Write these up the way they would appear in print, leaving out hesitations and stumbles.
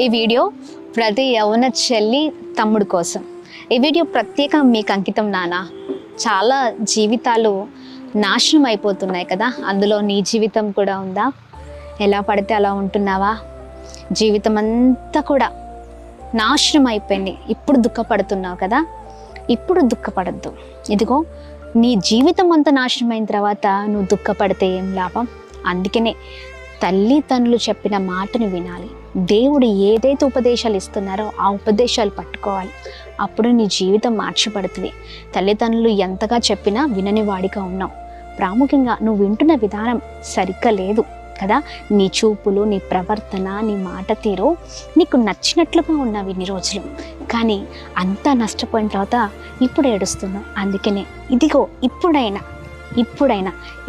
ఈ వీడియో ప్రతి యవ్వన చెల్లి తమ్ముడు కోసం. ఈ వీడియో ప్రత్యేకం మీకు అంకితం నాన్న. చాలా జీవితాలు నాశనం అయిపోతున్నాయి కదా, అందులో నీ జీవితం కూడా ఉందా? ఎలా పడితే అలా ఉంటున్నావా? జీవితం అంతా కూడా నాశనం అయిపోయింది. ఇప్పుడు దుఃఖపడుతున్నావు కదా, ఇప్పుడు దుఃఖపడద్దు. ఇదిగో నీ జీవితం అంతా నాశనం అయిన తర్వాత నువ్వు దుఃఖపడితే ఏం లాభం? అందుకనే తల్లిదండ్రులు చెప్పిన మాటను వినాలి. దేవుడు ఏదైతే ఉపదేశాలు ఇస్తున్నారో ఆ ఉపదేశాలు పట్టుకోవాలి. అప్పుడు నీ జీవితం మార్చబడుతుంది. తల్లిదండ్రులు ఎంతగా చెప్పినా వినని వాడిగా ఉన్నావు. ప్రాముఖ్యంగా నువ్వు వింటున్న విధానం సరిగ్గా లేదు కదా. నీ చూపులు, నీ ప్రవర్తన, నీ మాట తీరు నీకు నచ్చినట్లుగా ఉన్నావు ఇన్ని రోజులు, కానీ అంతా నష్టపోయిన తర్వాత ఇప్పుడు ఏడుస్తున్నావు. అందుకనే ఇదిగో ఇప్పుడైనా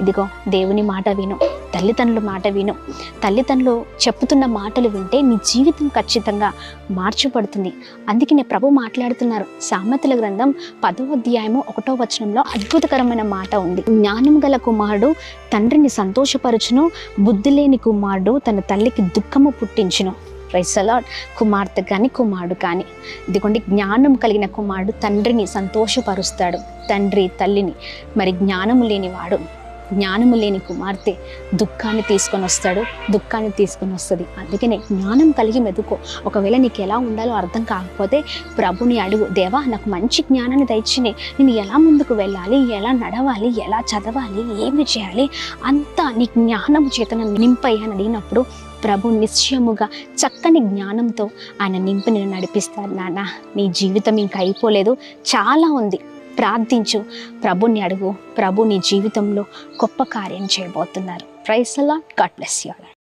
ఇదిగో దేవుని మాట విను, తల్లిదండ్రుల మాట విను. తల్లిదండ్రులు చెప్పుతున్న మాటలు వింటే నీ జీవితం ఖచ్చితంగా మార్చబడుతుంది. అందుకనే ప్రభు మాట్లాడుతున్నారు. సామెతల గ్రంథం 10వ అధ్యాయము 1వ వచనంలో అద్భుతకరమైన మాట ఉంది. జ్ఞానం గల కుమారుడు తండ్రిని సంతోషపరచును, బుద్ధి లేని కుమారుడు తన తల్లికి దుఃఖము పుట్టించును. Praise the lord. కుమార్తె కానీ కుమారుడు కానీ, ఇదిగోండి జ్ఞానం కలిగిన కుమారుడు తండ్రిని సంతోషపరుస్తాడు, తండ్రి తల్లిని. మరి జ్ఞానము లేనివాడు, జ్ఞానము లేని కుమార్తె దుఃఖాన్ని తీసుకొని వస్తుంది. అందుకనే జ్ఞానం కలిగి మెదుకో. ఒకవేళ నీకు ఎలా ఉండాలో అర్థం కాకపోతే ప్రభుని అడుగు. దేవా, నాకు మంచి జ్ఞానాన్ని దయచిని, నేను ఎలా ముందుకు వెళ్ళాలి, ఎలా నడవాలి, ఎలా చదవాలి, ఏమి చేయాలి, అంతా నీ జ్ఞానం చేత నన్ను నింపయ్యని అడిగినప్పుడు ప్రభు నిశ్చయముగా చక్కని జ్ఞానంతో ఆయన నింపి నేను నడిపిస్తాను. నాన్న, నీ జీవితం ఇంకా అయిపోలేదు, చాలా ఉంది. ప్రార్థించు, ప్రభుని అడుగు. ప్రభు నీ జీవితంలో గొప్ప కార్యం చేయబోతున్నారు. Praise the Lord. God bless you all.